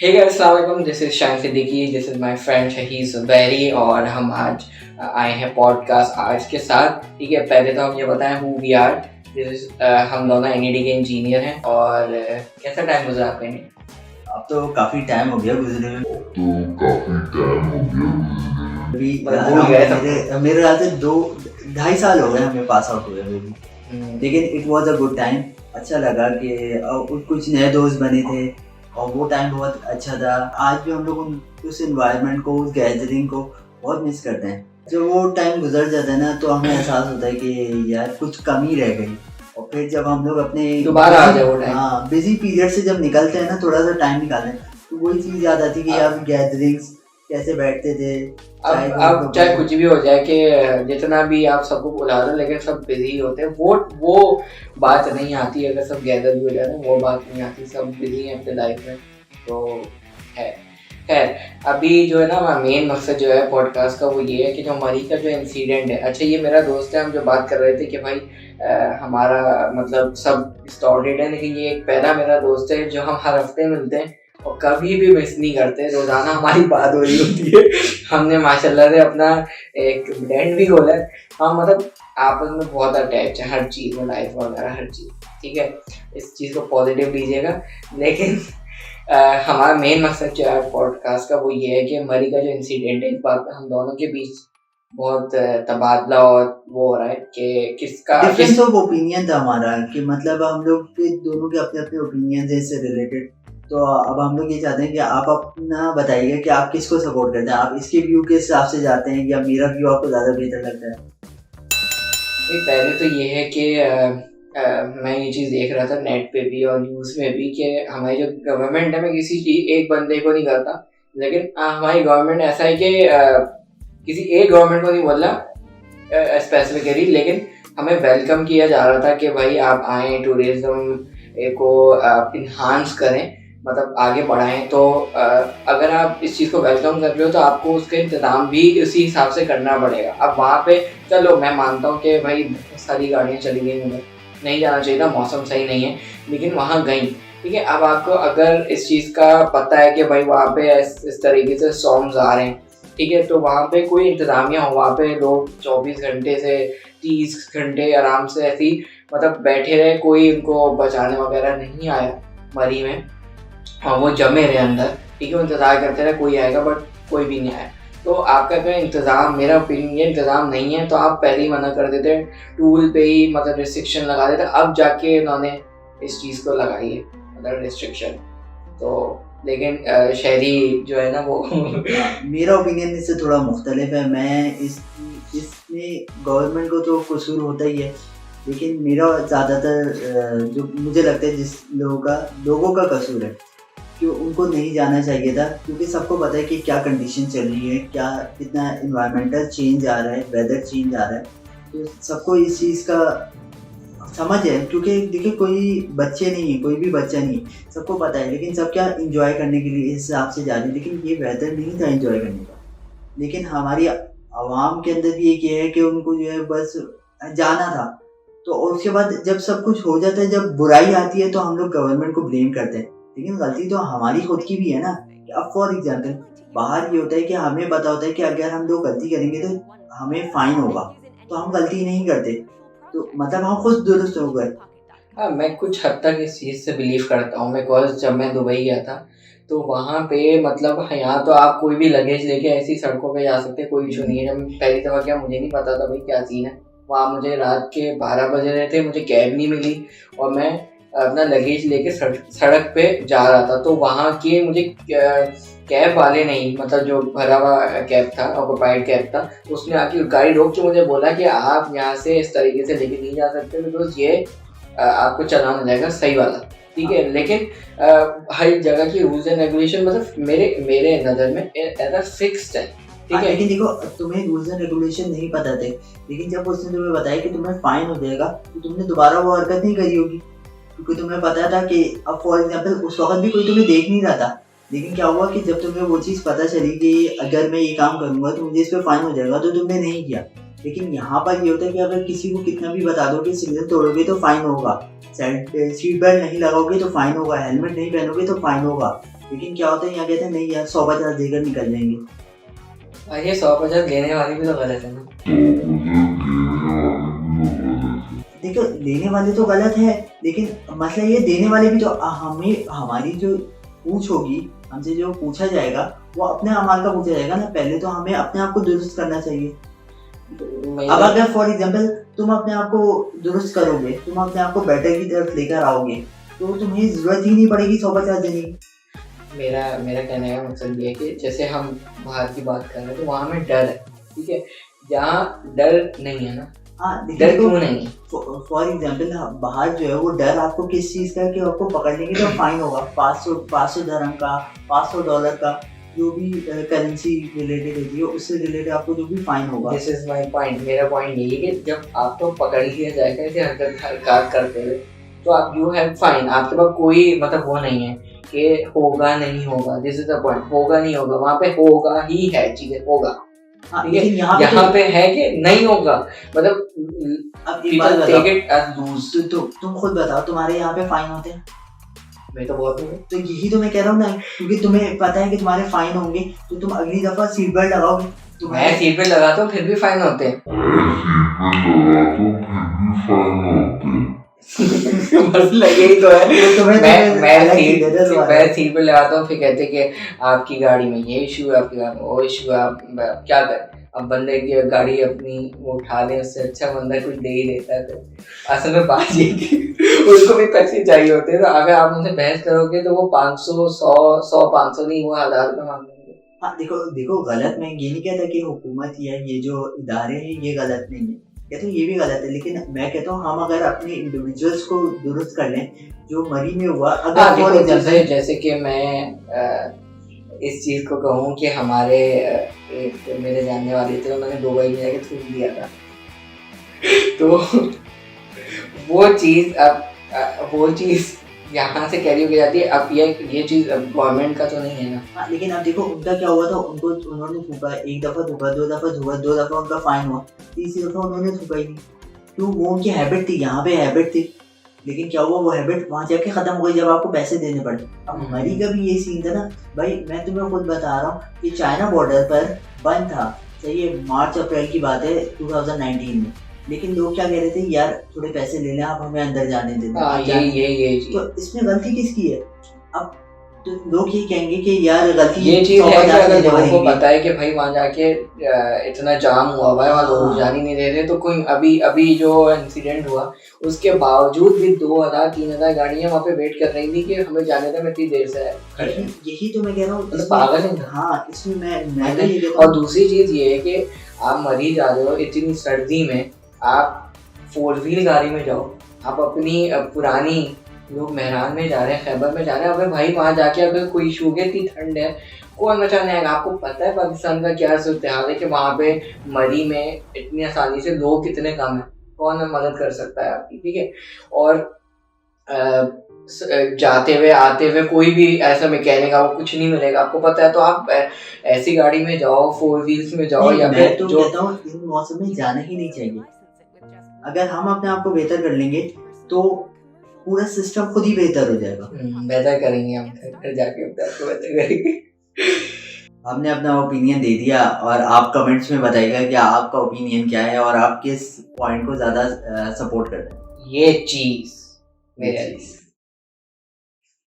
Hey guys, अस्सलाम वालेकुम। This is शान Siddiqui, this is my friend शहीद जुबैरी और हम आज आए हैं पॉडकास्ट आज के साथ। ठीक है, पहले तो हम ये बताएं who we are. This is हम दोनों एनईडी के इंजीनियर हैं। और कैसा टाइम गुजरा आपका? अब तो काफी टाइम हो गया गुजरे हुए। अभी भूल गए सब। मेरे ख्याल से 2-2.5 साल हो गए हमें पास आउट हुए भी। लेकिन it was a good time. अच्छा लगा कि कुछ नए दोस्त बने थे और वो टाइम बहुत अच्छा था। आज भी हम लोग उस एनवायरनमेंट को, उस गैदरिंग को बहुत मिस करते हैं। जब वो टाइम गुजर जाता है ना तो हमें एहसास होता है कि यार कुछ कमी रह गई। और फिर जब हम लोग अपने दोबारा आ जाए वो टाइम, बिजी पीरियड से जब निकलते हैं ना, थोड़ा सा टाइम निकालते हैं, तो वही चीज़ याद आती है कि यार गैदरिंग्स कैसे बैठते थे। अब चाहे कुछ भी हो जाए कि जितना भी आप सबको बुला दो, लेकिन सब बिजी होते हैं। वो बात नहीं आती। अगर सब गैदर भी हो जाए ना, वो बात नहीं आती। सब बिजी हैं अपने लाइफ में। तो है खैर, अभी जो है ना, मेन मकसद जो है पॉडकास्ट का वो ये है कि जो मरी का जो इंसिडेंट है। अच्छा, ये मेरा दोस्त है, हम जो बात कर रहे थे कि भाई हमारा मतलब सब स्टार्टेड है, लेकिन ये एक पहला मेरा दोस्त है जो हम हर हफ्ते मिलते हैं और कभी भी मिस नहीं करते। रोजाना हमारी बात हो रही होती है। हमने माशाल्लाह से अपना एक ब्रांड भी खोला है। हम मतलब आपस में बहुत अटैच है हर चीज़ में, लाइफ वगैरह हर चीज़। ठीक है, इस चीज़ को पॉजिटिव लीजिएगा। लेकिन हमारा मेन मकसद जो है पॉडकास्ट का वो ये है कि मरी का जो इंसिडेंट है, इस बात में हम दोनों के बीच बहुत तबादला और वो हो रहा है कि किसका डिफरेंस ऑफ ओपिनियन था हमारा, कि मतलब हम लोग के दोनों के अपने अपने ओपिनियन है इससे रिलेटेड। तो अब हम लोग ये चाहते हैं कि आप अपना बताइए कि आप किसको सपोर्ट करते हैं। आप इसके व्यू के हिसाब से जाते हैं या मेरा व्यू आपको ज़्यादा बेहतर लगता है? पहले तो ये है कि मैं ये चीज़ देख रहा था नेट पे भी और न्यूज़ में भी कि हमारी जो गवर्नमेंट है, मैं किसी एक बंदे को नहीं करता, लेकिन हमारी गवर्नमेंट ऐसा है कि किसी एक गवर्नमेंट को नहीं बोल रहा स्पेसिफिकली, लेकिन हमें वेलकम किया जा रहा था कि भाई आप आएँ, टूरिज़्म को इन्हांस करें, मतलब आगे बढ़ाएं। तो अगर आप इस चीज़ को वेलकम कर रहे हो तो आपको उसका इंतज़ाम भी उसी हिसाब से करना पड़ेगा। अब वहाँ पे चलो मैं मानता हूँ कि भाई सारी गाड़ियाँ चली गई, मुझे नहीं जाना चाहिए था, मौसम सही नहीं है, लेकिन वहाँ गई। ठीक है, अब आपको अगर इस चीज़ का पता है कि भाई वहाँ पे इस तरीके से स्टॉर्म्स आ रहे हैं, ठीक है, तो वहाँ पे कोई इंतज़ामिया हो, वहाँ पे लोग 24 घंटे से 30 घंटे आराम से ऐसी मतलब बैठे रहे, कोई उनको बचाने वगैरह नहीं आया मरी में। हाँ, वो जमे रहे अंदर। ठीक है, वो इंतज़ार करते रहे कोई आएगा, बट कोई भी नहीं आया। तो आपका क्या इंतज़ाम, मेरा ओपिनियन ये इंतज़ाम नहीं है, तो आप पहले ही मना कर देते, टूल पे ही मतलब रिस्ट्रिक्शन लगा देते। अब जाके उन्होंने इस चीज़ को लगाई है मतलब रिस्ट्रिक्शन। तो लेकिन शहरी जो है ना वो मेरा ओपिनियन इससे थोड़ा मुख्तलिफ है। मैं इसमें गवर्नमेंट को तो कसूर होता ही है, लेकिन मेरा ज़्यादातर जो मुझे लगता है जिस लोगों का कसूर है कि उनको नहीं जाना चाहिए था। क्योंकि सबको पता है कि क्या कंडीशन चल रही है, क्या कितना इन्वायरमेंटल चेंज आ रहा है, वेदर चेंज आ रहा है। तो सबको इस चीज़ का समझ है। क्योंकि देखिए, कोई बच्चे नहीं है, कोई भी बच्चा नहीं है, सबको पता है। लेकिन सब क्या इंजॉय करने के लिए इस हिसाब से जा रहे हैं। लेकिन ये वेदर नहीं था इंजॉय करने का। लेकिन हमारी आवाम के अंदर भी एक ये है कि उनको जो है बस जाना था। तो उसके बाद जब सब कुछ हो जाता है, जब बुराई आती है, तो हम लोग गवर्नमेंट को ब्लेम करते हैं। लेकिन गलती तो हमारी खुद की भी है ना। अब फॉर एग्जाम्पल बाहर ये होता है कि हमें पता होता है कि अगर हम लोग गलती करेंगे तो हमें फाइन होगा, तो हम गलती नहीं करते। तो मतलब हम खुद दुरुस्त हो गए। हाँ, मैं कुछ हद तक इस चीज़ से बिलीव करता हूँ। बिकॉज जब मैं दुबई गया था तो वहाँ पे मतलब यहाँ तो आप कोई भी लगेज लेके ऐसी सड़कों पे जा सकते, कोई इशू नहीं है। जब पहली दफ़ा क्या, मुझे नहीं पता था भाई क्या सीन है वहाँ। मुझे रात के 12 बज रहे थे, मुझे कैब नहीं मिली और मैं अपना लगेज लेके सड़क पे जा रहा था। तो वहाँ के मुझे कैब वाले नहीं, मतलब जो भरा हुआ कैब था, ऑक्यूपाइड कैब था, उसने आके गाड़ी रोक के मुझे बोला कि आप यहाँ से इस तरीके से लेके नहीं जा सकते, बिकॉज ये आपको चलान हो जाएगा सही वाला। ठीक है, लेकिन हर जगह की रूल्स एंड रेगुलेशन मतलब मेरे नज़र में ऐसा फिक्स्ड है। ठीक है, लेकिन देखो, तुम्हें रूल्स एंड रेगुलेशन नहीं पता थे, लेकिन जब उसने तुम्हें बताया कि तुम्हें फाइन हो जाएगा, तो तुमने दोबारा वो हरकत नहीं करी होगी। क्योंकि तुम्हें पता था कि अब फॉर एग्जांपल उस वक्त भी कोई तुम्हें देख नहीं रहा था। लेकिन क्या हुआ कि जब तुम्हें वो चीज़ पता चली कि अगर मैं ये काम करूँगा तो मुझे इस पर फाइन हो जाएगा, तो तुमने नहीं किया। लेकिन यहाँ पर ये होता है कि अगर किसी को कितना भी बता दो कि सिग्नल तोड़ोगे तो फाइन होगा, सीट बेल्ट नहीं लगाओगे तो फाइन होगा, हेलमेट नहीं पहनोगे तो फाइन होगा, लेकिन क्या होता है यहाँ कहते हैं नहीं यार 100-50 देकर निकल जाएंगे। और ये 100-50 लेने वाली भी तो गलत है ना। देखो लेने वाले तो गलत है, लेकिन मसला ये देने वाले भी तो हमें हमारी जो पूछ होगी, हमसे जो पूछा जाएगा वो अपने अमाल का पूछा जाएगा ना। पहले तो हमें अपने आप को दुरुस्त करना चाहिए। अब अगर फॉर एग्जांपल तुम अपने आप को दुरुस्त करोगे, तुम अपने आप को बेटर की तरफ लेकर आओगे, तो तुम्हें जरूरत ही नहीं पड़ेगी 150 देने की। मेरा कहने का मकसद ये है कि जैसे हम बाहर की बात कर रहे हैं तो वहाँ में डर है, ठीक है, यहाँ डर नहीं है ना। हाँ डर क्यों नहीं? फॉर एग्जाम्पल बाहर जो है वो डर आपको किस चीज़ का, कि आपको पकड़ लेंगे तो फाइन होगा 500 दरहम का, $500 का, जो भी करेंसी रिलेटेड होती है उससे रिलेटेड आपको जो भी फाइन होगा। This is my point. मेरा पॉइंट यही है कि जब आपको पकड़ लिया जाएगा ऐसे हरकत करते हुए तो आप यू हैव फाइन, आपके पास कोई मतलब वो नहीं है कि होगा नहीं होगा। दिस इज द पॉइंट, होगा नहीं होगा, वहाँ पे होगा ही है, चीजें होगा। हाँ, ठीक है, यहाँ पे है कि नहीं होगा, मतलब अब एक बात बताओ, take it as lose। तुम खुद बताओ तुम्हारे यहाँ पे फाइन होते हैं? मैं तो बहुत हूँ। तो यही तो मैं कह रहा हूँ ना, क्योंकि तुम्हें पता है कि तुम्हारे फाइन होंगे तो तुम अगली दफा सीट बेल्ट लगाओगे। मैं सीट बेल्ट लगाता हूँ फिर भी फाइन होते हैं। बस लगे ही तो है। मैं सीट बेल्ट लगाता हूँ फिर कहते कि आपकी गाड़ी में ये इशू है, आपकी गाड़ी में वो इशू है, आप क्या करें। अब बंदे की गाड़ी अपनी वो उठा दें, उससे अच्छा बंदा कुछ दे ही देता है। तो असल में बात ये कि उसको भी पैसे चाहिए होते हैं, तो अगर आप उनसे बहस करोगे तो वो 500 100 500 नहीं, वो 1000 रुपये मांगेंगे। हाँ देखो गलत मैं ये नहीं कहता कि हुकूमत या ये जो इदारे हैं ये गलत नहीं है, कहता हूँ ये भी गलत है, लेकिन मैं कहता हूँ हम अगर अपने इंडिविजुअल्स को दुरुस्त कर लें जो मरी में हुआ। अगर जैसे कि मैं इस चीज़ को कहूँ कि हमारे एक मेरे जानने वाले थे, उन्होंने दुबई में जाके थूक दिया था। तो वो चीज़ यहाँ से कैरी हो जाती है। अब ये चीज़ गवर्नमेंट का तो नहीं है ना। हाँ, लेकिन अब देखो उनका क्या हुआ था, उन्होंने थूका, एक दफ़ा थूका, दो दफ़ा उनका फाइन हुआ, तीसरी दफ़ा उन्होंने थूका ही नहीं। क्यों? वो उनकी हैबिट थी, यहाँ पे हैबिट थी, लेकिन क्या हुआ वो हैबिट वहाँ जाके ख़त्म हो गई जब आपको पैसे देने पड़े। अब मरी का भी ये सीन था ना भाई, मैं तुम्हें खुद बता रहा हूँ कि चाइना बॉर्डर पर बंद था, सही है, मार्च अप्रैल की बात है 2019 में, लेकिन लोग क्या कह रहे थे, यार थोड़े पैसे ले लें आप, हमें अंदर जाने देते। तो इसमें गलती किसकी है? अब तो लोग ये कहेंगे कि यार गलती ये चीज़ है कि अगर लोगों को पता है कि भाई वहाँ जाके इतना जाम हुआ हुआ है, वहाँ लोग जाने नहीं दे रहे, तो कोई अभी जो इंसिडेंट हुआ उसके बावजूद भी 2000-3000 गाड़ियाँ वहाँ पे वेट कर रही थी कि हमें जाने था, मैं इतनी देर से यही तो मैं कह रहा हूँ, पागल है। हाँ, इसमें मैं और दूसरी चीज़ ये है कि आप मरी जा रहे हो इतनी सर्दी में, आप 4 व्हील गाड़ी में जाओ, आप अपनी पुरानी लोग मेहरान में जा रहे हैं, खैबर में जा रहे हैं, अबे भाई वहाँ जाके अगर कोई इशू हो गया, इतनी ठंड है, कौन बचाने आएगा? आपको पता है पाकिस्तान का क्या सूरत हाल है कि वहाँ पे मरी में इतनी आसानी से लोग कितने कम हैं, कौन मदद कर सकता है आपकी, ठीक है। और जाते हुए आते हुए कोई भी ऐसा मैकेनिक आपको कुछ नहीं मिलेगा, आपको पता है, तो आप ऐसी गाड़ी में जाओ, 4 व्हील्स में जाओ। या मैं तो कहता हूँ इन मौसम में जाना ही नहीं चाहिए। अगर हम अपने आप को बेहतर कर लेंगे तो पूरा सिस्टम खुद ही बेहतर हो जाएगा। बेहतर करेंगे हम, घर जाके आपको बेहतर करेंगे। हमने अपना ओपिनियन दे दिया और आप कमेंट्स में बताइएगा कि आपका ओपिनियन क्या है और आप किस पॉइंट को ज़्यादा सपोर्ट करते हैं। ये चीज़ मेरे